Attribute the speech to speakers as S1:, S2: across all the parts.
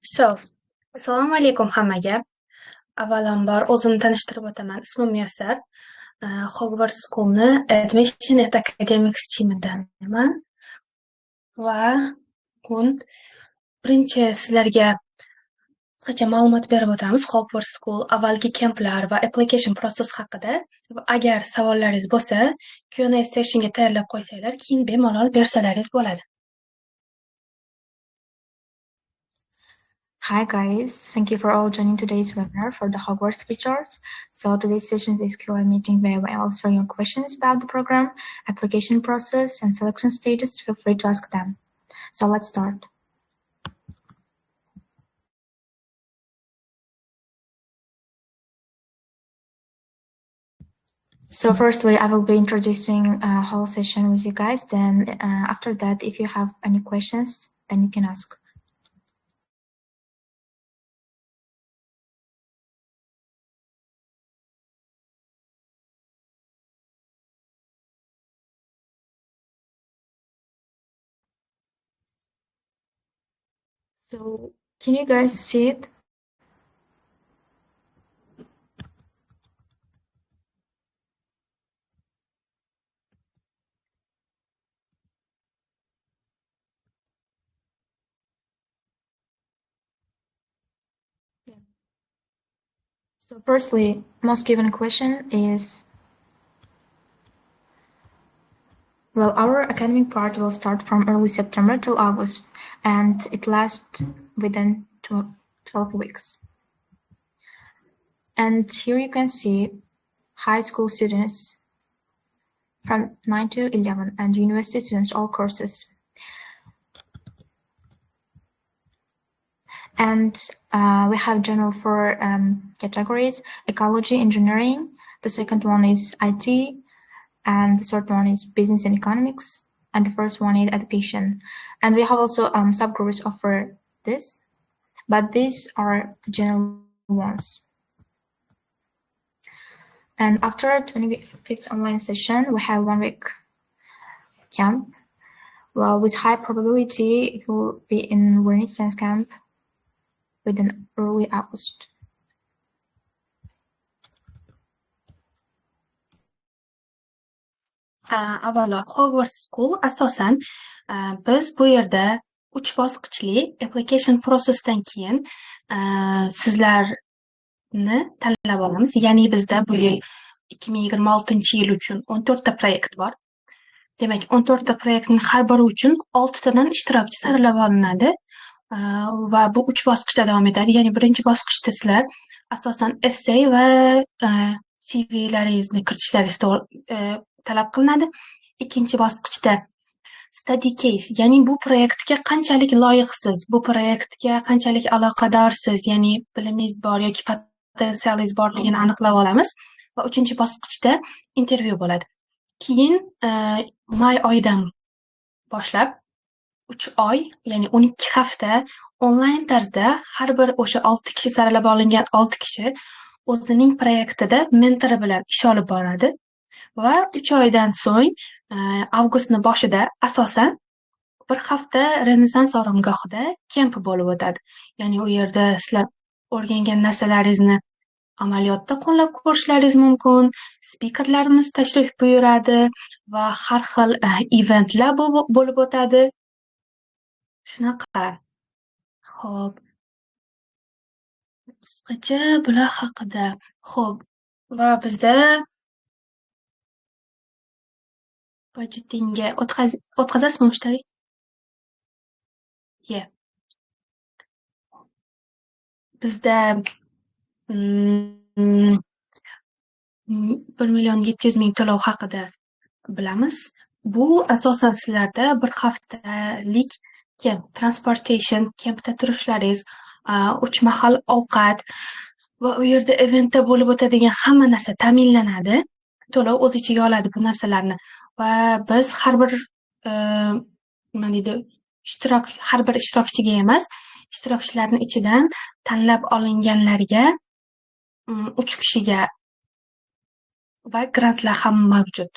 S1: So, assalomu alaykum hammaga. Avvalambor o'zimni tanishtirib o'taman. Ismim Muyassar. Hogwarts School'ni Admission at Academics timidanman va bugun birinchi sizlarga qisqacha ma'lumot berib o'tamiz Hogwarts School avvalgi kemplar va application process haqida. Va agar savollaringiz bo'lsa, Q&A sectionga tayyorlab qo'ysanglar, keyin bemalol bersalaringiz bo'ladi.
S2: Hi guys, thank you for all joining today's webinar for the Hogwarts features. So today's session is Q&A meeting where we answer your questions about the program, application process, and selection status. Feel free to ask them. So let's start. So firstly, I will be introducing a whole session with you guys. Then after that, if you have any questions, then you can ask. So can you guys see it? Yeah. So firstly, most given question is, well, our academic part will start from early September till August, and it lasts within 12 weeks. And here you can see high school students from 9 to 11 and university students, all courses. And we have general four categories: ecology, engineering. The second one is IT, and the third one is business and economics, and the first one is education. And we have also subgroups offer this, but these are the general ones. And after 20 weeks online session, we have 1 week camp. Well, with high probability, it will be in Renaissance camp within early August.
S1: Avvalo, Hogwarts School asosan biz bu yerda 3 bosqichli application processdan keyin sizlarni tanlab olamiz. Ya'ni bizda bu yil 2026-yil uchun 14 ta proyekt bor. Demak, 14 ta proyektning har biri uchun 6 tadan ishtirokchi saralab olinadi va bu 3 bosqichda davom etadi. Ya'ni birinchi bosqichda sizlar asosan essay va CVlaringizni kiritishlaringiz talab qilinadi. Ikkinchi bosqichda study case, ya'ni bu proyektga qanchalik loyiqsiz, bu proyektga qanchalik aloqadorsiz, ya'ni bilimingiz bor yoki potensialingiz borligini aniqlab olamiz. Va uchinchi bosqichda intervyu bo'ladi. Keyin may oyidan boshlab 3 oy, ya'ni 12 hafta onlayn tarzda har bir o'sha 6 kishi saralab olingan 6 kishi o'zining proyektida mentori bilan ish olib boradi. Va 3 oydan so'ng avgustning boshida asosan bir hafta Renessans oromgohida kemp bo'lib o'tadi. Ya'ni u yerda sizlar o'rgangan narsalaringizni amaliyotda qo'llab ko'rishlaringiz mumkin. Spikerlarimiz tashrif buyuradi va har xil eventlar bo'lib o'tadi. Shunaqa. Xo'p. Qisqacha bular haqida. Xo'p. Va bizda budjetingga o'tkazasizmi mushtariy? Yeah. Bizda 1,700,000 to'lov haqida bilamiz. Bu asosan sizlarda bir haftalik camp, transportation, campda turishlaringiz, 3 mahal ovqat va u yerda eventda bo'lib o'tadigan hamma narsa ta'minlanadi. To'lov o'z ichiga oladi bu narsalarni. Va biz har bir nima deydi, har bir ishtirokchiga emas, ishtirokchilarning ichidan tanlab olinganlarga 3 kishiga va grantlar ham mavjud.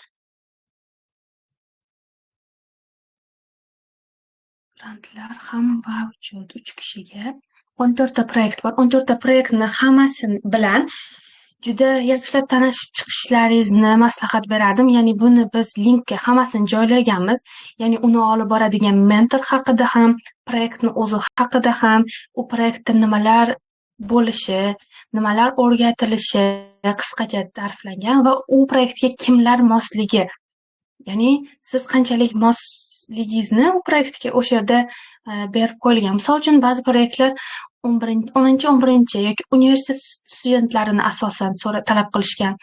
S1: Grantlar ham mavjud 3 kishiga. 14 ta proyekt bor. 14 ta proyektni hammasi bilan juda yaxshilab tanishib chiqishlaringizni maslahat berardim. Ya'ni buni biz linkka hammasini joylaganmiz. Ya'ni uni olib boradigan mentor haqida ham, proyektni o'zi haqida ham, u proyektda nimalar bo'lishi, nimalar o'rgatilishi qisqacha ta'riflangan va u proyektga kimlar mosligi. Ya'ni siz qanchalik mosligingizni u proyektga o'sha yerda berib qo'yilgan. Misol uchun ba'zi proyektlar 10-11 yoki universitet studentlarini asosan talab qilishgan.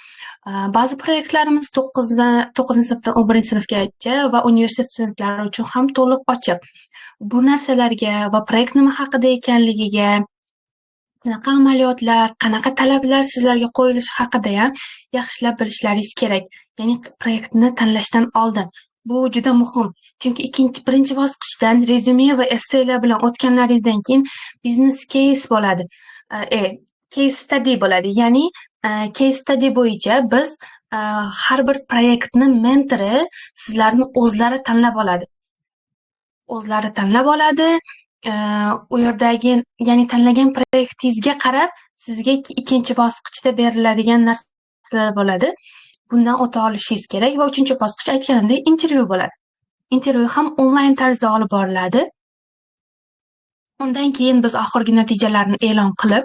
S1: Ba'zi proyektlarimiz 9-sinfdan 11-sinfgacha va universitet studentlari uchun ham to'liq ochiq. Bu narsalarga va proyekt nima haqida ekanligiga, qanaqa amaliyotlar, qanaqa talablar sizlarga qo'yilishi haqida ham yaxshilab bilishlaringiz kerak. Ya'ni proyektni tanlashdan oldin. Bu juda muhim. Chunki birinchi bosqichdan rezyume va essaylar bilan o'tganlaringizdan keyin business case bo'ladi. Case study bo'ladi. Ya'ni case study bo'yicha biz har bir proyektni mentori sizlarni o'zlari tanlab oladi. U yerdagi, ya'ni tanlagan proyektingizga qarab sizga ikkinchi bosqichda beriladigan narsalar bo'ladi. Bundan o'ta olishingiz kerak va uchinchi bosqich aytganimdek intervyu bo'ladi. Intervyu ham onlayn tarzda olib boriladi. Undan keyin biz oxirgi natijalarni e'lon qilib,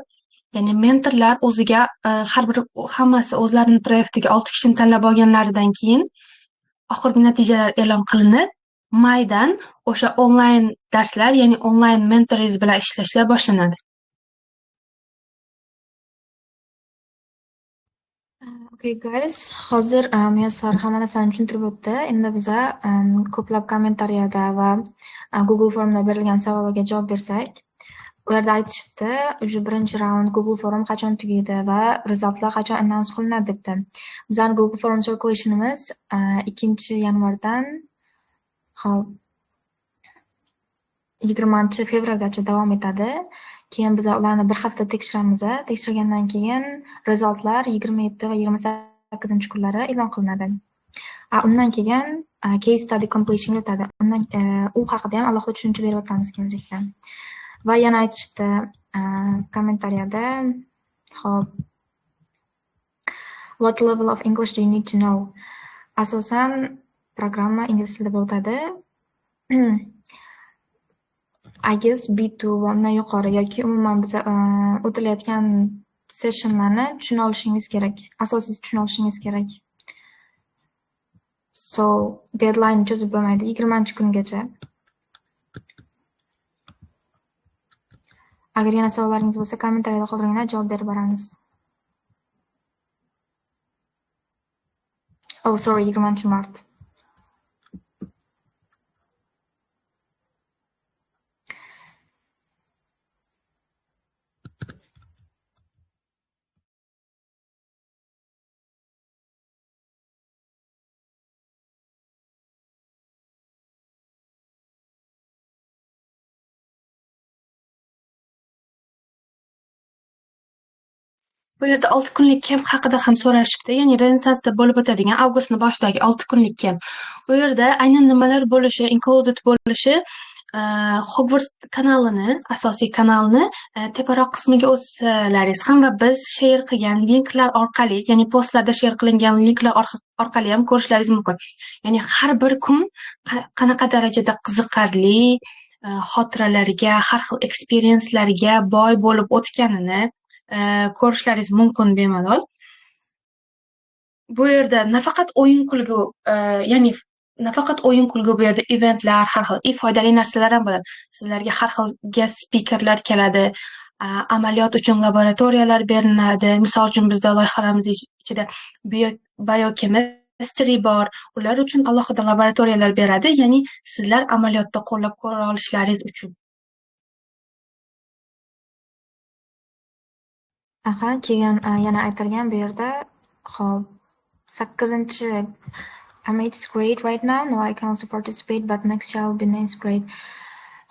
S1: ya'ni mentorlar o'ziga hammasi o'zlarining proyektiga 6 kishini tanlab olganlaridan keyin oxirgi natijalar e'lon qilinib, maydan o'sha onlayn darslar, ya'ni onlayn mentoringiz bilan ishlashlar boshlanadi.
S2: Okay guys, hozir Muyassar hamma narsani tushuntirib o'tdi. Endi biza ko'plab kommentariyada va Google formda berilgan savollarga javob bersak. U yerda aytishibdi, o'sha birinchi raund Google Form qachon tugaydi va rezultatlar qachon announce qilinadi debdi. Bizning Google Form circulationimiz 2-yanvardan 20-fevralgacha davom etadi. Keyin biz ularni bir hafta tekshiramiz. Tekshirgandan keyin rezultatlar 27 va 28 kunlari e'lon qilinadi. Undan keyin case study completion o'tadi. Undan u haqida ham alohida tushuncha berib o'tamiz kelajakda. Va yana aytishibdi kommentariyada, hop, what level of English do you need to know? Asosan programma ingliz tilida bo'lib o'tadi. I guess B2 va undan yuqori yoki umuman biz o'tilayotgan sessionlarni tushuna olishingiz kerak. Asosiy tushuna olishingiz kerak. So, deadline cho'zib bo'lmaydi 20-kungacha. Agar yana savollaringiz bo'lsa, kommentariyada qoldiringlar, javob berib boramiz. Oh, sorry, 20-mart.
S1: Bu yerda 6 kunlik kemp haqida ham so'rashibdi. Ya'ni Renesansda bo'lib o'tadigan avgustning boshidagi 6 kunlik kemp. Bu yerda aynan nimalar bo'lishi, included bo'lishi, Hogwarts kanalini, asosiy kanalni teparoq qismiga o'tsalaringiz ham va biz share qilgan linklar orqali, ya'ni postlarda share qilingan linklar orqali ham ko'rishlaringiz mumkin. Ya'ni har bir kun qanaqa darajada qiziqarli xotiralarga, har xil experiencelarga boy bo'lib o'tganini ko'rishlaringiz mumkin bemalol. Bu yerda nafaqat o'yin-kulgu, ya'ni nafaqat o'yin-kulgu bu yerda eventlar, har xil foydali narsalar ham bo'ladi. Sizlarga har xil guest speakerlar keladi, amaliyot uchun laboratoriyalar beriladi. Misol uchun bizda loyihalarimiz ichida biochemistry bor. Ular uchun alohida laboratoriyalar beradi, ya'ni sizlar amaliyotda qo'llab ko'ra olishlaringiz uchun.
S2: Keyin yana aytilgan bu yerda, hop, 8-chi I'm 8th grade right now. No, I can also participate, but next year I'll be 9th grade.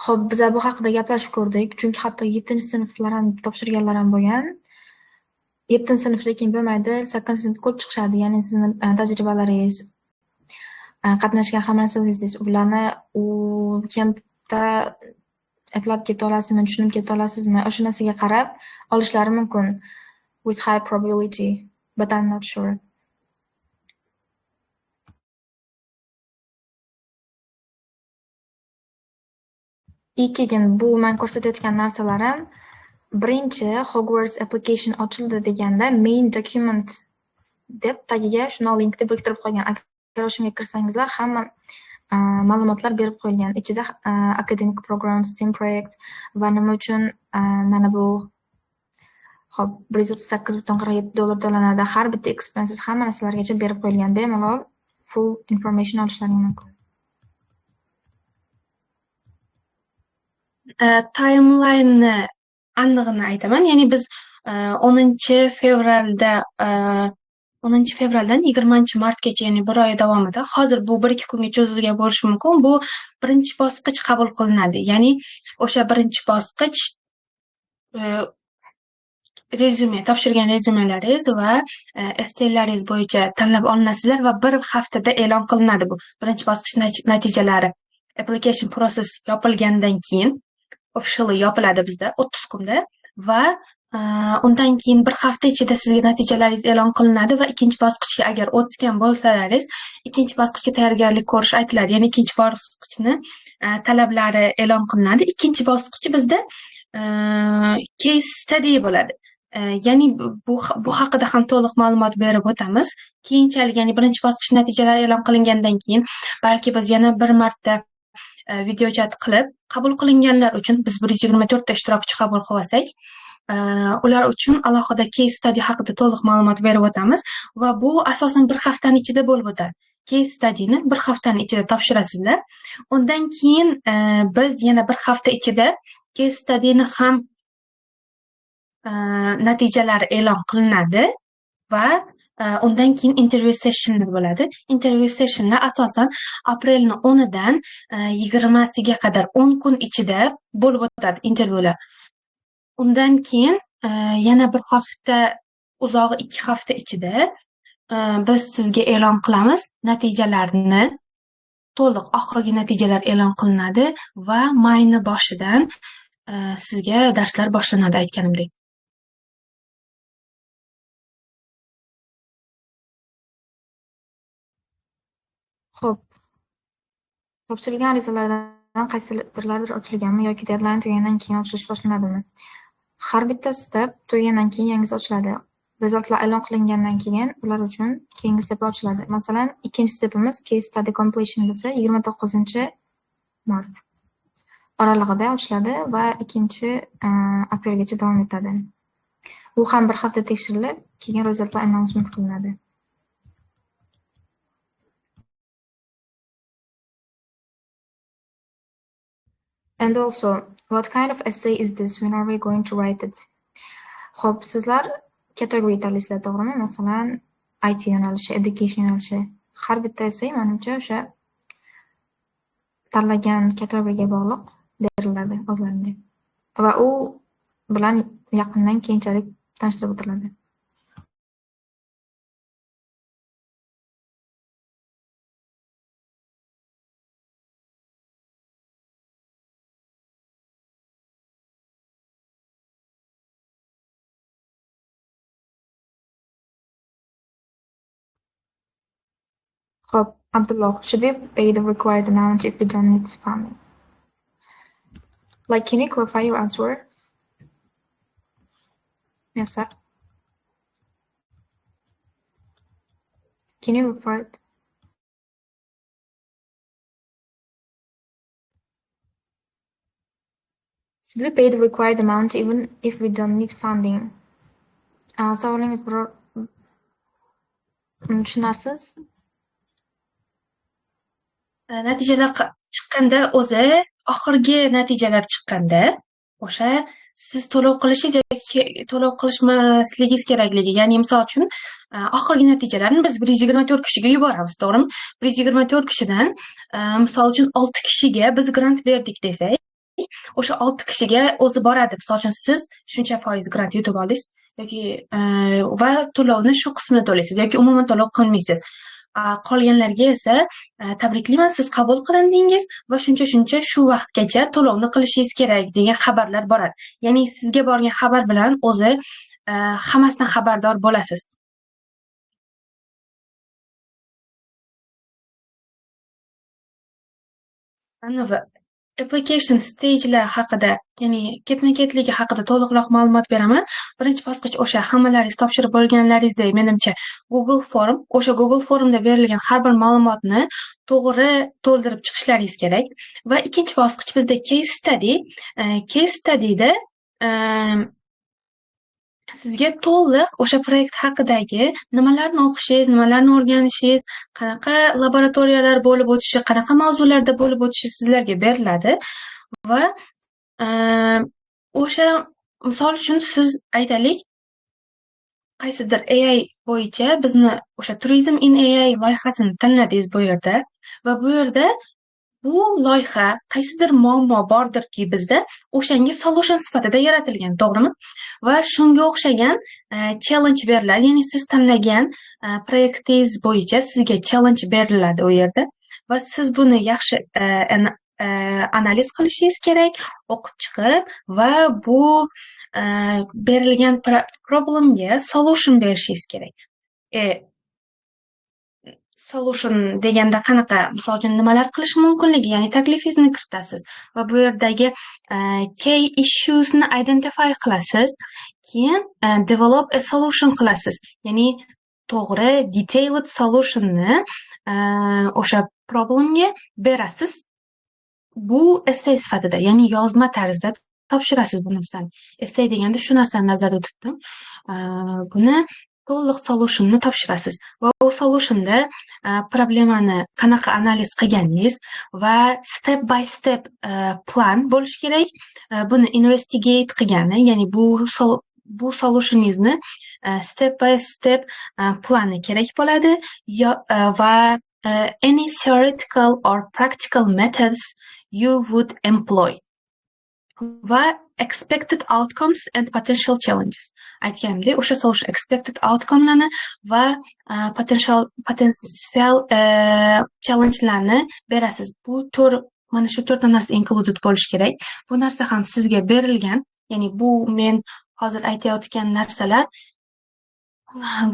S2: Hop, biz bu haqida gaplashib ko'rdik, chunki hatto 7-sinflar ham topshirganlar ham bo'lgan. 7-sinf lekin bo'lmaydi, 8-sinf ko'p chiqishadi, ya'ni sizning tajribalaringiz, qatnashgan hamma narsangiz, ularni u kempda eplab keta olasizmi, tushunib keta olasizmi, o'sha narsaga qarab olishlari mumkin with high probability, but I'm not sure. Keyin bu men ko'rsatayotgan narsalarim birinchi Hogwarts application ochildi deganda main document deb tagiga shundoq linkni biriktirib qo'ygan. Agar o'shanga kirsangizlar hamma ma'lumotlar berib qo'yilgan. Ichida academic program, STEM project va nima uchun mana bu hop $138.47 to'lanadi. Har bitta expenses hamma narsalargacha berib qo'yilgan. Bemalol full information olishlaring mumkin.
S1: Timeline'ni anig'ini aytaman. Ya'ni biz 10 fevraldan 20 martgacha, ya'ni bir oy davomida, hozir bu 1-2 kunga cho'zilgan bo'lishi mumkin. Bu birinchi bosqich qabul qilinadi. Ya'ni o'sha birinchi bosqich rezyume, topshirgan rezyumelaringiz va essaylaringiz bo'yicha tanlab olinasizlar va bir haftada e'lon qilinadi bu birinchi bosqich natijalari. Application process yopilgandan keyin officially yopiladi bizda 30 kunda va undan keyin bir hafta ichida sizga natijalaringiz e'lon qilinadi va ikkinchi bosqichga agar o'tgan bo'lsalaringiz, ikkinchi bosqichga tayyorgarlik ko'rish aytiladi. Ya'ni ikkinchi bosqichni talablari e'lon qilinadi. Ikkinchi bosqich bizda case study bo'ladi. Ya'ni bu haqida ham to'liq ma'lumot berib o'tamiz. Keyinchalik, ya'ni birinchi bosqich natijalari e'lon qilingandan keyin balki biz yana bir marta video chat qilib, qabul qilinganlar uchun biz 124 ta ishtirokchi qabul qilsak, ular uchun alohida case study haqida to'liq ma'lumot berib o'tamiz va bu asosan bir haftaning ichida bo'lib o'tadi. Case studyni bir haftaning ichida topshirasizlar. Undan keyin biz yana bir hafta ichida case studyni ham natijalari e'lon qilinadi va undan keyin interview sessionlar bo'ladi. Interview sessionlar asosan aprelning 10-dan 20-siga qadar 10 kun ichida bo'lib o'tadi intervyular. Undan keyin yana bir hafta, uzog'i 2 hafta ichida biz sizga e'lon qilamiz natijalarni. To'liq oxirgi natijalar e'lon qilinadi va mayning boshidan sizga darslar boshlanadi aytganimdek.
S2: Xo'p. Topshirilgan arizalardan qaysilardir ochilganmi yoki deadline tugagandan keyin ochilish boshlanadimi? Har bittasida tugagandan keyin yangisi ochiladi. Rezultlar e'lon qilingandan keyin ular uchun keyingi step ochiladi. Masalan, ikkinchi stepimiz case study completion bo'lsa 29-mart oralig'ida ochiladi va 2-aprelgacha davom etadi. U ham bir hafta tekshirilib, keyin rezultlar announcement qilinadi. And also, what kind of essay is this? When are we going to write it? Xo'p, sizlar kategoriya tanlaysizlar, to'g'rimi? Masalan, IT yo'nalishi, education yo'nalishi. Har bitta essay menimcha o'sha tanlagan kategoriyaga bog'liq beriladi o'zlariga. Va u bilan yaqindan keyinchalik tanishtirib o'tiladi. Xo'p, Abdulloh, should we pay the required amount if we don't need funding? Like, can you clarify your answer? Yes, sir. Can you refer it? Should we pay the required amount even if we don't need funding? Savolingiz biror tushunarsiz?
S1: Natijalar chiqqanda, o'zi oxirgi natijalar chiqqanda o'sha siz to'lov qilishingiz yoki to'lov qilishmasligingiz kerakligi, ya'ni misol uchun oxirgi natijalarni biz 124 kishiga yuboramiz, to'g'rimi? 124 kishidan misol uchun 6 kishiga biz grant berdik desak, o'sha 6 kishiga o'zi boradi. Misol uchun siz shuncha foiz grant yutib oldingiz yoki va to'lovni shu qismini to'laysiz yoki umuman to'lov qilmaysiz. qolganlarga esa tabriklayman, siz qabul qilindingiz va shuncha shu vaqtgacha to'lovni qilishingiz kerak degan xabarlar boradi. Ya'ni sizga borgan xabar bilan o'zi hammasidan xabardor bo'lasiz. Anavi application stage'lar haqida, ya'ni ketma-ketligi haqida to'liqroq ma'lumot beraman. Birinchi bosqich o'sha hammalaringiz topshirib bo'lganlaringizdek, menimcha Google Form, o'sha Google Formda berilgan har bir ma'lumotni to'g'ri to'ldirib chiqishlaringiz kerak. Va ikkinchi bosqich bizda case study. Case studyda sizga to'liq o'sha proyekt haqidagi nimalarni o'qishingiz, nimalarni o'rganishingiz, qanaqa laboratoriyalar bo'lib o'tishi, qanaqa mavzularda bo'lib o'tishi sizlarga beriladi va o'sha misol uchun siz aytaylik, qaysidir AI bo'yicha bizni o'sha Tourism in AI loyihasini tanladingiz bu yerda va bu yerda bu loyiha qaysidir muammo bordirki bizda o'shanga solution sifatida yaratilgan, to'g'rimi? Va shunga o'xshagan challenge beriladi. Ya'ni siz tanlagan proyektingiz bo'yicha sizga challenge beriladi u yerda va siz buni yaxshi analiz qilishingiz kerak, o'qib chiqib va bu berilgan problemga solution berishingiz kerak. Solution deganda qanaqa, misol uchun nimalar qilish mumkinligi, ya'ni taklifingizni kiritasiz va bu yerdagi key issuesni identify qilasiz, keyin develop a solution qilasiz, ya'ni to'g'ri detailed solutionni o'sha problemga berasiz. Bu essay sifatida, ya'ni yozma tarzda topshirasiz bu narsani. Essay deganda shu narsani nazarda tutdim. Buni to'liq solutionni topshirasiz va u solutionda problemani qanaqa analiz qilganingiz va step by step plan bo'lishi kerak. Buni investigate qilgani, ya'ni bu solutioningizni step by step plani kerak bo'ladi va any theoretical or practical methods you would employ va expected outcomes and potential challenges. Aytganimdek, o'sha solution expected outcome'larni va potential challenge'larni berasiz. Bu mana shu to'rtta narsa included bo'lishi kerak. Bu narsa ham sizga berilgan, ya'ni bu men hozir aytayotgan narsalar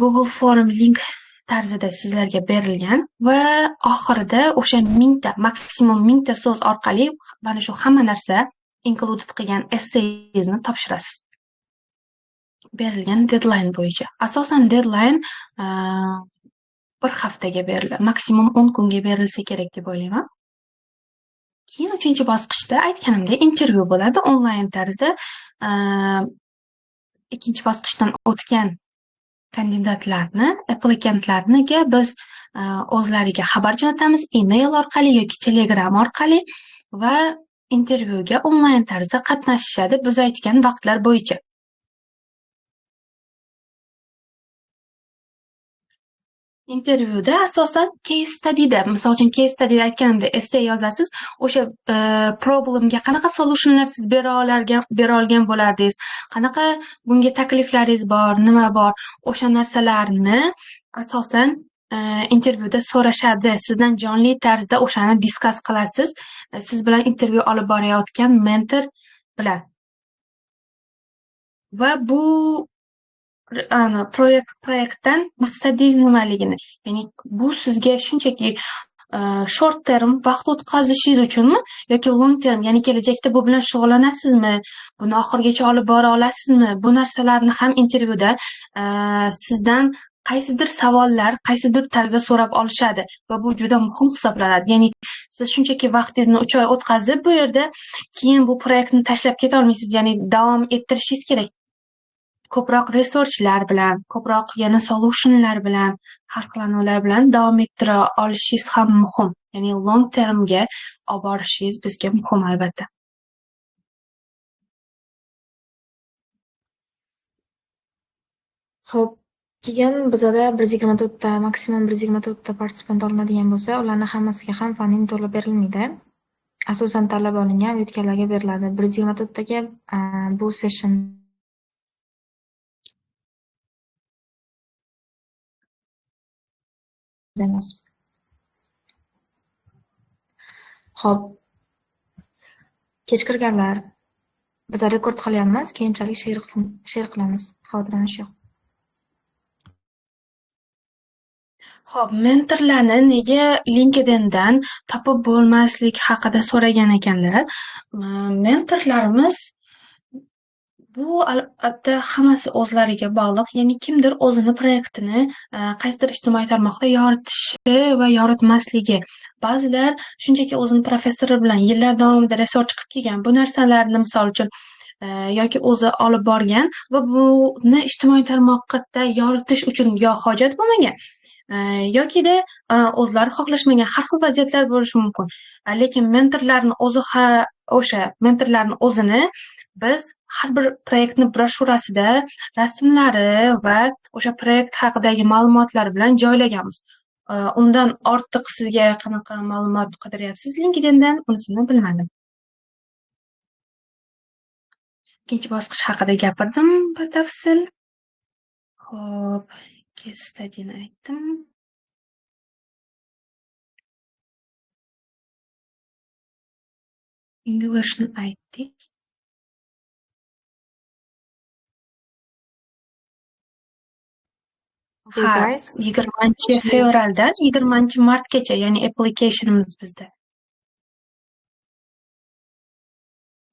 S1: Google Form link tarzida sizlarga berilgan va oxirida o'sha maksimum 1000 ta so'z orqali mana shu hamma narsa included qilgan essayingizni topshirasiz. Berilgan deadline bo'yicha. Asosan deadline 1 haftaga beriladi, maksimum 10 kunga berilsa kerak deb o'ylayman. Keyin 3-bosqichda aytganimdek intervyu bo'ladi onlayn tarzda. Ikkinchi bosqichdan o'tgan kandidatlarni, applikantlarniga biz o'zlariga xabar jo'natamiz email orqali yoki Telegram orqali va intervyuga onlayn tarzda qatnashishadi biz aytgan vaqtlar bo'yicha. Intervyuda asosan case studyda, misol uchun case studyda aytganimda essay yozasiz, o'sha problemga qanaqa solutionlar siz bera olgan bo'lardingiz, qanaqa bunga takliflaringiz bor, nima bor, o'sha narsalarni asosan intervyuda so'rashadi. Sizdan jonli tarzda o'shani discuss qilasiz, siz bilan intervyu olib borayotgan mentor bilan. Va bu proyektdan maqsadingiz nimaligini, ya'ni bu sizga shunchaki short term vaqt o'tkazishingiz uchunmi yoki long term, ya'ni kelajakda bu bilan shug'ullanasizmi, buni oxirigacha olib bora olasizmi? Bu narsalarni ham intervyuda sizdan qaysidir savollar qaysidir tarzda so'rab olishadi va bu juda muhim hisoblanadi. Ya'ni siz shunchaki vaqtingizni 3 oy o'tkazib bu yerda keyin bu proyektni tashlab keta olmaysiz, ya'ni davom ettirishingiz kerak. Ko'proq researchlar bilan, ko'proq yana solutionlar bilan, xalqlanuvlar bilan davom ettira olishingiz ham muhim. Ya'ni long termga olib borishingiz bizga muhim albatta.
S2: Xo'p, keyin bizada 124 ta, maksimum 124 ta participant olinadigan bo'lsa, ularning hammasiga ham funding to'lab berilmaydi. Asosan tanlab olingan yutganlarga beriladi. 124 taga bu session emas. Xo'p, kech kirganlar. Biz rekord qilyapmiz, keyinchalik share qilamiz. Xavotirlanish yo'q.
S1: Xo'p, mentorlarni nega LinkedIndan topib bo'lmaslik haqida so'ragan ekanlar. Mentorlarimiz bu albatta hammasi o'zlariga bog'liq. Ya'ni kimdir o'zini proyektini qaysidir ijtimoiy tarmoqda yoritishi va yoritmasligi. Ba'zilar shunchaki o'zini professori bilan yillar davomida research qilib kelgan. Bu narsalarni misol uchun yoki o'zi olib borgan va buni ijtimoiy tarmoqda yoritish uchun yo hojat bo'lmagan, yokida o'zlari xohlashmagan har xil vaziyatlar bo'lishi mumkin. Lekin o'sha mentorlarni o'zini biz har bir proyektni broshurasida rasmlari va o'sha proyekt haqidagi ma'lumotlar bilan joylaganmiz. Undan ortiq sizga qanaqa ma'lumot qidiryapsiz LinkedIndan, unisini bilmadim. Ikkinchi bosqich haqida gapirdim batafsil. Xo'p, case study'ni aytdim. Englishni aytdik.
S2: Okay,
S1: Ha,
S2: guys.
S1: 20-fevraldan 20-martgacha, ya'ni applicationimiz bizda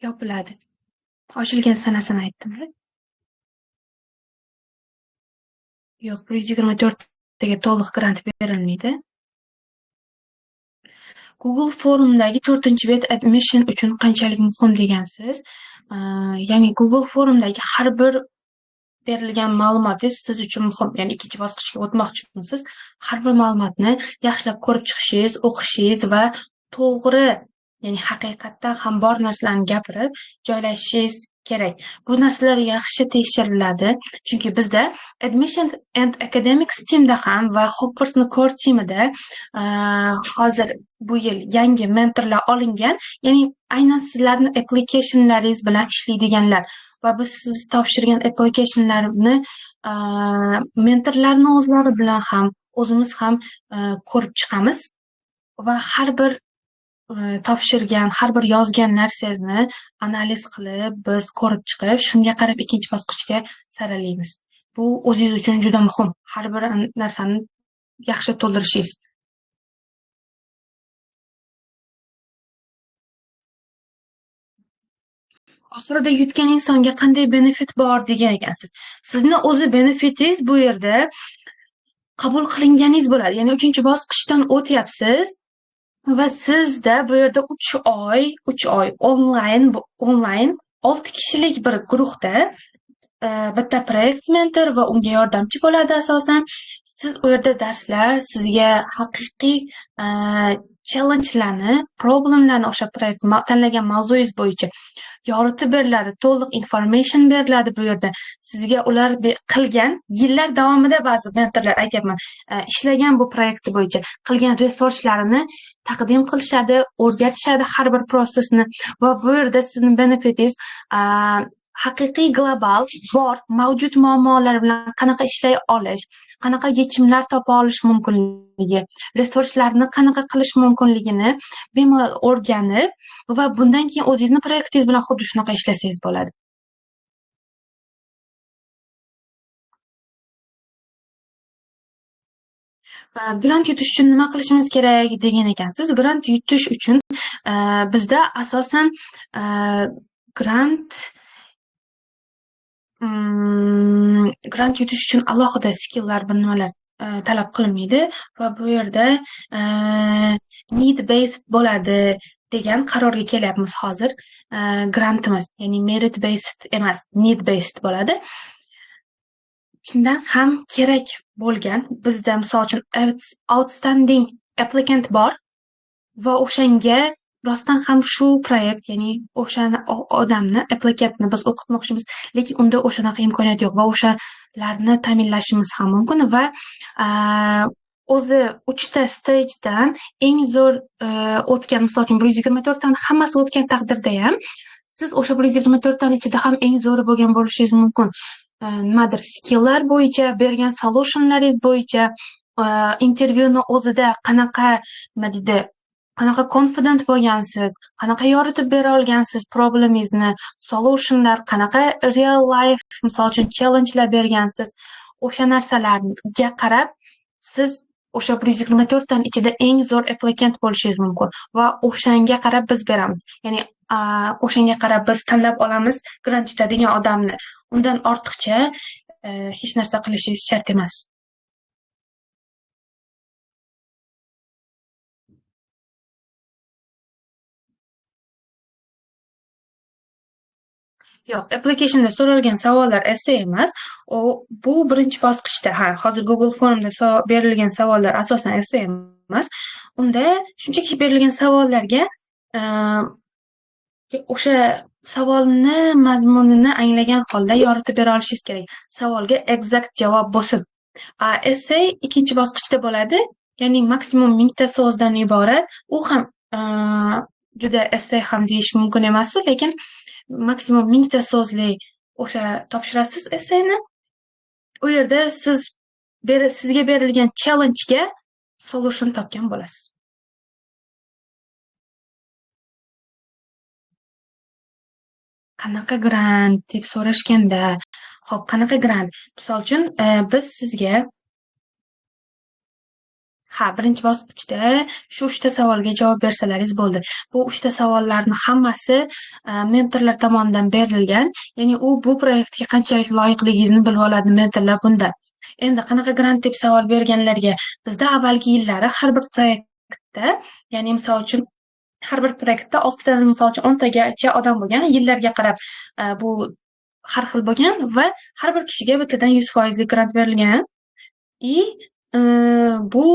S1: yopiladi. Ochilgan sanasini aytdimmi? Yo'q, 124taga to'liq grant berilmaydi. Google Forumdagi 4-bet admission uchun qanchalik muhim degansiz. Ya'ni Google Forumdagi har bir berilgan ma'lumotingiz siz uchun muhim. Ya'ni ikkinchi bosqichga o'tmoqchimisiz, har bir ma'lumotni yaxshilab ko'rib chiqishingiz, o'qishingiz va to'g'ri, ya'ni haqiqatdan ham bor narsalarni gapirib joylashingiz kerak. Bu narsalar yaxshi tekshiriladi, chunki bizda Admission and Academics teamda ham va Hogwarts'ni core teamida hozir bu yil yangi mentorlar olingan, ya'ni aynan sizlarni applicationlaringiz bilan ishlaydiganlar va biz siz topshirgan applicationlarni mentorlarni o'zlari bilan ham o'zimiz ham ko'rib chiqamiz va har bir topshirgan, har bir yozgan narsangizni analiz qilib, biz ko'rib chiqib, shunga qarab ikkinchi bosqichga saralaymiz. Bu o'zingiz uchun juda muhim. Har bir narsani yaxshi to'ldirishingiz. Oxirida yutgan insonga qanday benefit bor degan ekansiz. Sizni o'zi benefitingiz bu yerda qabul qilinganingiz bo'ladi. Ya'ni 3-bosqichdan o'tyapsiz va sizda bu yerda 3 oy onlayn 6 kishilik bir guruhda bitta proyekt mentor va unga yordamchi bo'ladi asosan. Siz u yerda darslar, sizga haqiqiy challengelarni, problemlarni o'sha proyekt tanlagan mavzuyingiz bo'yicha yoritib beriladi, to'liq information beriladi bu yerda. Sizga ular qilgan yillar davomida ba'zi mentorlar aytyapman, ishlagan bu proyekti bo'yicha qilgan resurslarini taqdim qilishadi, o'rgatishadi har bir prosesni va bu yerda sizning benefitingiz haqiqiy global bor mavjud muammolar bilan qanaqa ishlay olish, qanaqa yechimlar topa olish mumkinligi, resurslarni qanaqa qilish mumkinligini bemalol o'rganib va bundan keyin o'zingizni proyektingiz bilan xuddi shunaqa ishlasangiz bo'ladi. Grant yutish uchun nima qilishimiz kerak degan ekansiz. Grant yutish uchun bizda asosan grant yutish uchun alohida skilllar, bir nimalar talab qilinmaydi va bu yerda need based bo'ladi degan qarorga kelyapmiz hozir. Grantimiz, ya'ni merit based emas, need based bo'ladi. Chindan ham kerak bo'lgan, bizda misol uchun outstanding applicant bor va o'shanga rostdan ham shu proyekt, ya'ni o'sha odamni, applicantni biz o'qitmoqchimiz, lekin unda o'shanaqa imkoniyat yo'q va o'shalarni ta'minlashimiz ham mumkin va o'zi 3 ta stagedan eng zo'r o'tgan, misol uchun 124 tani hammasi o'tgan taqdirda ham siz o'sha 124 tani ichida ham eng zo'ri bo'lgan bo'lishingiz mumkin. Nimadir skilllar bo'yicha, bergan solutionlaringiz bo'yicha, intervyuni o'zida qanaqa nima deydi, qanaqa confident bo'lgansiz, qanaqa yoritib bera olgansiz problemingizni, solutionlar, qanaqa real life, misol uchun challengelar bergansiz, o'sha narsalarga qarab siz o'sha 124 taning ichida eng zo'r applikant bo'lishingiz mumkin va o'shanga qarab biz beramiz. Ya'ni o'shanga qarab biz tanlab olamiz grant yutadigan odamni. Undan ortiqcha hech narsa qilishingiz shart emas. Yo'q, applicationda so'ralgan savollar essay emas. Bu birinchi bosqichda, hozir Google Formda berilgan savollar asosan essay emas. Unda shunchaki berilgan savollarga o'sha savolni mazmunini anglagan holda yoritib bera olishingiz kerak. Savolga exact javob bo'lsin. Essay ikkinchi bosqichda bo'ladi. Ya'ni maksimum 1000 ta so'zdan iborat. U ham juda essay ham deyish mumkin emas, lekin maksimum 1000 ta so'zli o'sha topshirasiz essayni. U yerda sizga berilgan challenge-ga solution topgan bo'lasiz. Qanaqa grant deb so'rashganda, xo'p, qanaqa grant? Misol uchun, biz sizga birinchi bosqichda shu 3 ta savolga javob bersalaringiz bo'ldi. Bu 3 ta savollarni hammasi mentorlar tomonidan berilgan. Ya'ni bu proyektga qanchalik loyiqligingizni bilib oladi mentorlar bunda. Endi qanaqa grant deb savol berganlarga, bizda avvalgi yillari har bir proyektda, ya'ni misol uchun har bir proyektda 6 tadan misol uchun 10 tagacha odam bo'lgan, yillarga qarab bu har xil bo'lgan va har bir kishiga bittadan 100% grant berilgan. Bu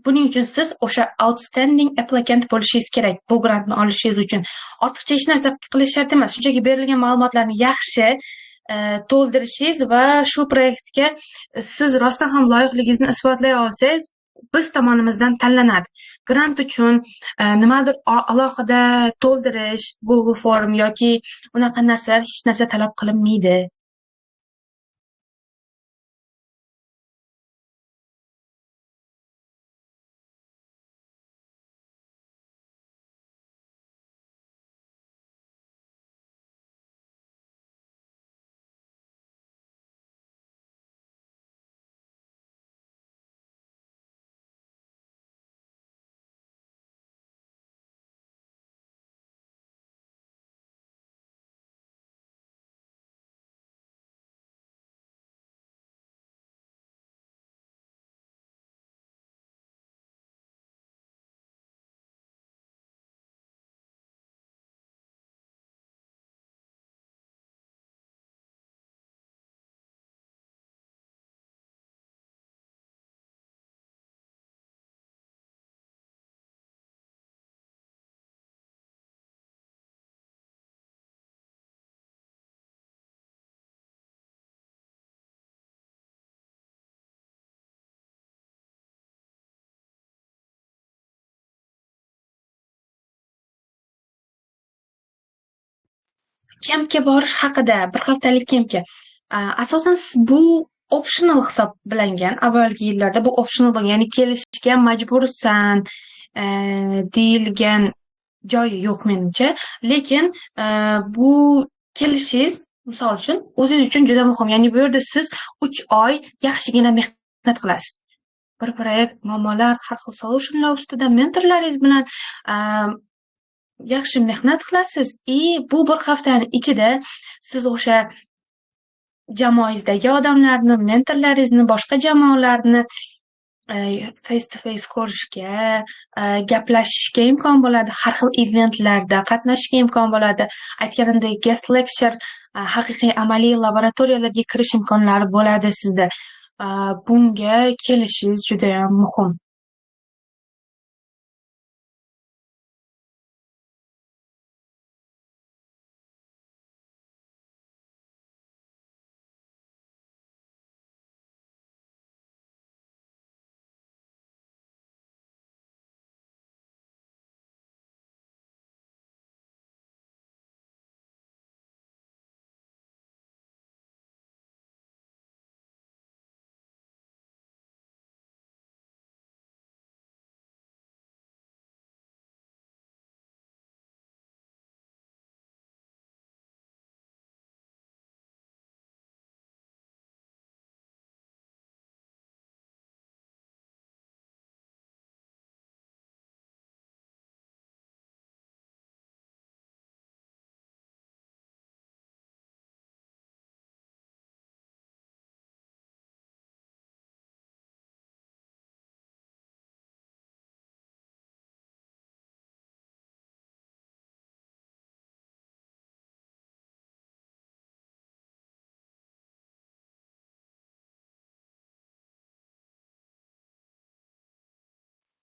S1: buning uchun siz o'sha outstanding applicant bo'lishingiz kerak bu grantni olishingiz uchun. Ortiqcha hech narsa qilish shart emas. Shunchaki berilgan ma'lumotlarni yaxshi to'ldirishingiz va shu proyektga siz rostdan ham loyiqligingizni isbotlay olsangiz, biz tomonimizdan tanlanadi. Grant uchun nimadir alohida to'ldirish, Google Form yoki unaqa narsalar hech narsa talab qilinmaydi. Kempga borish haqida, bir haftalik kempga. Asosan bu optional hisoblangan. Avvalgi yillarda bu optional bo'lgan, ya'ni kelishga majbursan deyilgan joyi yo'q menimcha. Lekin bu kelishingiz misol uchun o'zingiz uchun juda muhim. Ya'ni bu yerda siz 3 oy yaxshigina mehnat qilasiz. Bir proyekt, muammolar, har xil solutionlar ustida mentorlaringiz bilan yaxshi mehnat qilasiz. Bu bir haftani ichida siz o'sha jamoangizdagi odamlarni, mentorlaringizni, boshqa jamoalarni face to face ko'rishga, gaplashishga imkon bo'ladi. Har xil eventlarda qatnashishga imkon bo'ladi. Aytganimdek, guest lecture, haqiqiy amaliy laboratoriyalarga kirish imkonlari bo'ladi sizda. Bunga kelishingiz juda ham muhim.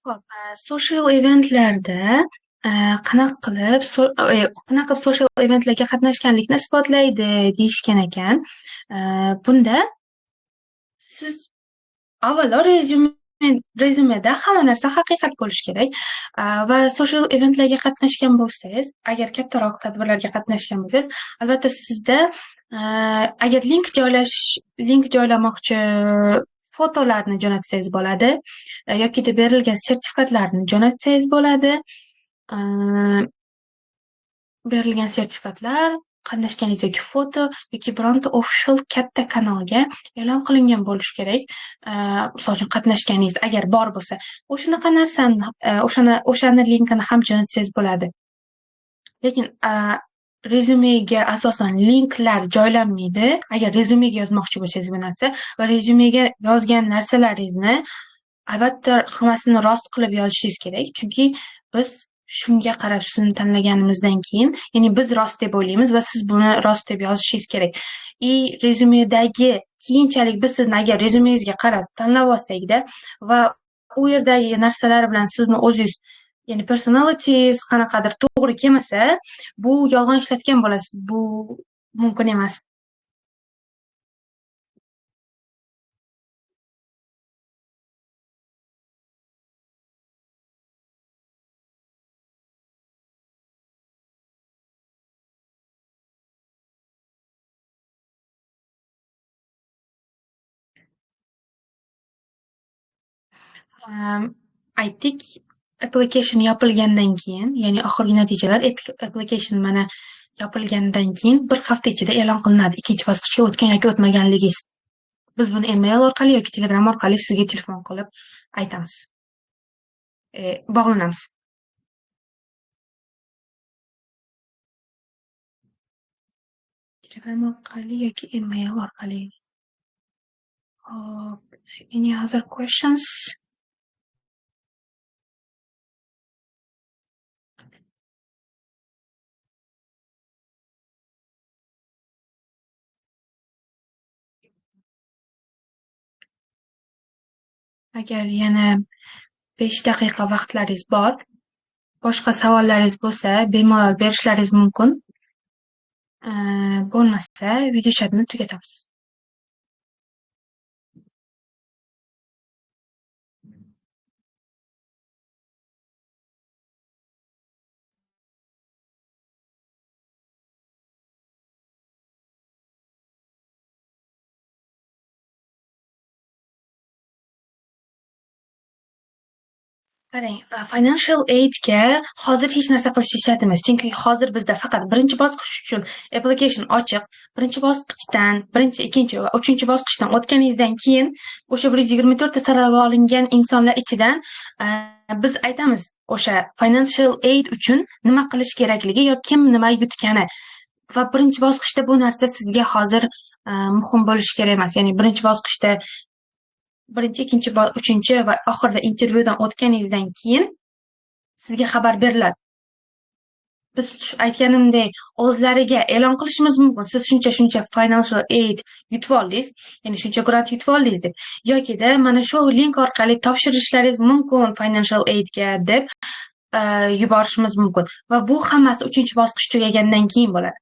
S1: Ho'p, social eventlarda qanaqa qilib social eventlarga qatnashganlikni isbotlaydi deyishgan ekan. Bunda siz avvalo rezyumeda hamma narsa haqiqat bo'lishi kerak. Va social eventlarga qatnashgan bo'lsangiz, agar kattaroq tadbirlarga qatnashgan bo'lsangiz, albatta sizda agar link joylamoqchi fotolarni jo'natsangiz bo'ladi, yokida berilgan sertifikatlarni jo'natsangiz bo'ladi. Berilgan sertifikatlar, qatnashganingizdagi foto yoki bironta official katta kanalga e'lon qilingan bo'lishi kerak. Misol uchun qatnashganingiz agar bor bo'lsa, o'shanaqa narsani, o'shani linkini ham jo'natsangiz bo'ladi. Lekin rezyumega asosan linklar joylanmaydi. Agar rezyumega yozmoqchi bo'lsangiz bu narsa va rezyumega yozgan narsalaringizni albatta hammasini rost qilib yozishingiz kerak. Chunki biz shunga qarab sizni tanlaganimizdan keyin, ya'ni biz rost deb o'ylaymiz va siz buni rost deb yozishingiz kerak. Rezyumedagi keyinchalik biz sizni agar rezyumengizga qarab tanlab olsakda va u yerdagi narsalar bilan sizni o'zingiz, ya'ni personalities qanaqadir to'g'ri kelmasa, bu yolg'on ishlatgan bo'lasiz. Bu mumkin emas. Aytdik, application yopilgandan keyin, ya'ni oxirgi natijalar application mana yopilgandan keyin bir hafta ichida e'lon qilinadi ikkinchi bosqichga o'tgan yoki o'tmaganligingiz. Biz buni email orqali yoki Telegram orqali sizga telefon qilib aytamiz. Bog'lanamiz. Telegram orqali yoki email orqali. Any other questions? Agar yana 5 daqiqa vaqtlaringiz bor, boshqa savollaringiz bo'lsa, bemalol berishlaringiz mumkin. Bo'lmasa, video chatni tugatamiz. Qarang, financial aidga hozir hech narsa qilish shart emas. Chunki hozir bizda faqat birinchi bosqich uchun application ochiq. Birinchi bosqichdan, birinchi, ikkinchi va uchinchi bosqichdan o'tganingizdan keyin o'sha 124 ta saralab olingan insonlar ichidan biz aytamiz o'sha financial aid uchun nima qilish kerakligi yoki kim nima yutgani. Va birinchi bosqichda bu narsa sizga hozir muhim bo'lishi kerak emas. Ya'ni birinchi bosqichda birinchi, ikkinchi, uchinchi va oxirida intervyudan o'tganingizdan keyin sizga xabar beriladi. Biz aytganimdek o'zlariga e'lon qilishimiz mumkin. Siz shuncha financial aid yutib oldingiz, ya'ni shuncha grant yutib oldingiz deb. Yokida mana shu link orqali topshirishlaringiz mumkin financial aidga deb yuborishimiz mumkin. Va bu hammasi uchinchi bosqich tugagandan keyin bo'ladi.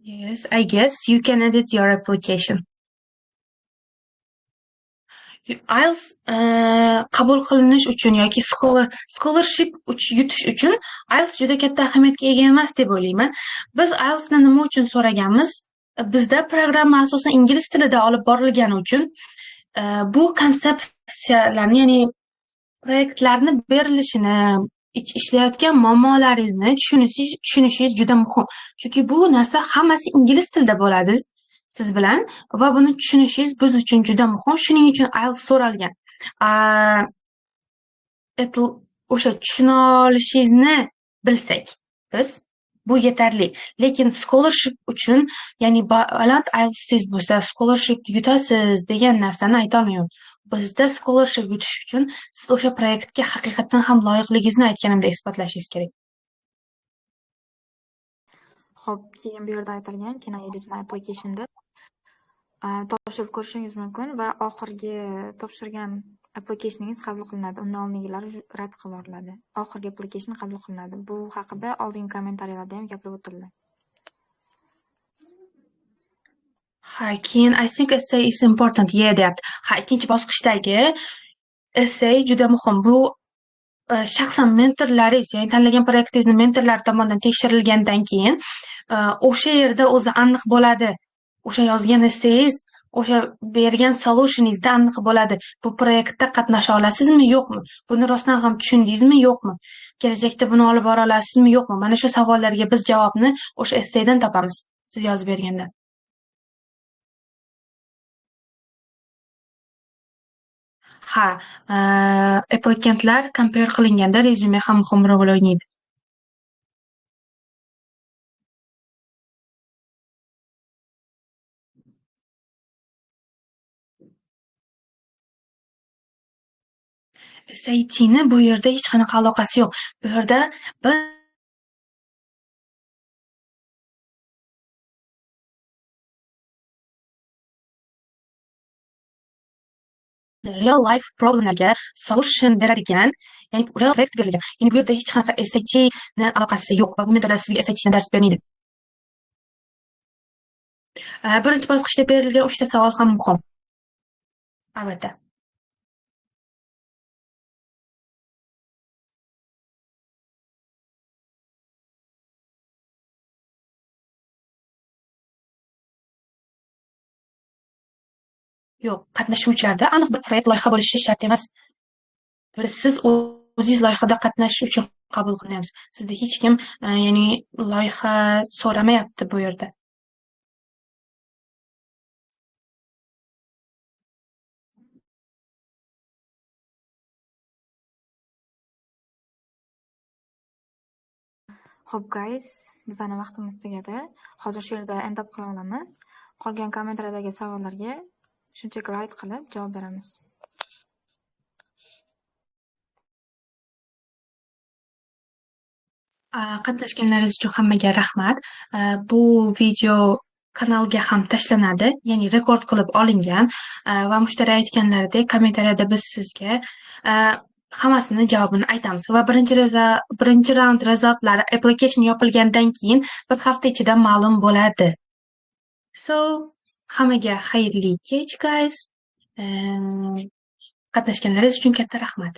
S1: Yes, I guess you can edit your application. IELTS qabul qilinish uchun yoki scholarship yutish uchun IELTS juda katta ahamiyatga ega emas deb o'ylayman. Biz IELTSni nima uchun so'raganmiz? Bizda programma asosan ingliz tilida olib borilgani uchun bu konsepsiyalarni, ya'ni proyektlarni berilishini, ishlayotgan muammolaringizni tushunishingiz juda muhim. Chunki bu narsa hammasi ingliz tilida bo'ladi siz bilan va buni tushunishingiz biz uchun juda muhim. Shuning uchun IELTS so'ralgan. O'sha tushuna olishingizni bilsak biz, bu yetarli. Lekin scholarship uchun, ya'ni baland IELTS bo'lsa scholarship yutasiz degan narsani ayta olmayman. Bizda scholarship yutish uchun siz o'sha proyektga haqiqatan ham loyiqligingizni aytganimda isbotlashingiz kerak.
S2: Xo'p, keyin bu yerda aytilgan can I edit my application deb. topshirib ko'rishingiz mumkin va oxirgi topshirgan applicationingiz qabul qilinadi. Undan oldingilari rad qilib yuboriladi. Oxirgi application qabul qilinadi. Bu haqida oldingi kommentariyalarda ham gapirib o'tildi.
S1: Ha, keyin I think essay is important, deyapti. Ha, ikkinchi bosqichdagi essay juda muhim. Bu shaxsan mentorlaringiz, ya'ni tanlagan proyektingizni mentorlar tomonidan tekshirilgandan keyin o'sha yerda o'zi aniq bo'ladi. O'sha yozgan essayingiz, o'sha bergan solutioningizda aniq bo'ladi. Bu proyektda qatnasha olasizmi, yo'qmi? Buni rostdan ham tushundingizmi, yo'qmi? Kelajakda buni olib bora olasizmi, yo'qmi? Mana shu savollarga biz javobni o'sha essaydan topamiz, siz yozib berganda. Ha, applikantlar kompyuter qilinganda rezyume ham muhim rol o'ynaydi. SATni bu yerda hech qanaqa aloqasi yo'q. Bu yerda biz real life problemlarga solution beradigan, ya'ni real proyekt berilgan. Ya'ni bu yerda hech qanaqa SATni aloqasi yo'q va bu mentorlar sizga SATni dars bermaydi. Birinchi bosqichda berilgan 3 ta savol ham muhim. Albatta. Yo'q, qatnashuvchilarda aniq bir proyekt loyiha bo'lishi shart emas. Siz o'zingiz loyihada qatnashish uchun qabul qilinamiz. Sizda hech kim ya'ni loyiha so'ramayapti bu yerda.
S2: Xo'p guys, bizani vaqtimiz tugadi. Hozir shu yerda end up qila olamiz. Qolgan kommentariyadagi savollarga shunchaki write qilib javob beramiz.
S1: Qatnashganlaringiz uchun hammaga rahmat. Bu video kanalga ham tashlanadi, ya'ni rekord qilib olingan va Mushtara aytganlaridek kommentariyada biz sizga hammasini javobini aytamiz va birinchi raund resultlari application yopilgandan keyin bir hafta ichida ma'lum bo'ladi. So, hammaga xayrli kech guys. Qatnashganlaringiz uchun katta rahmat.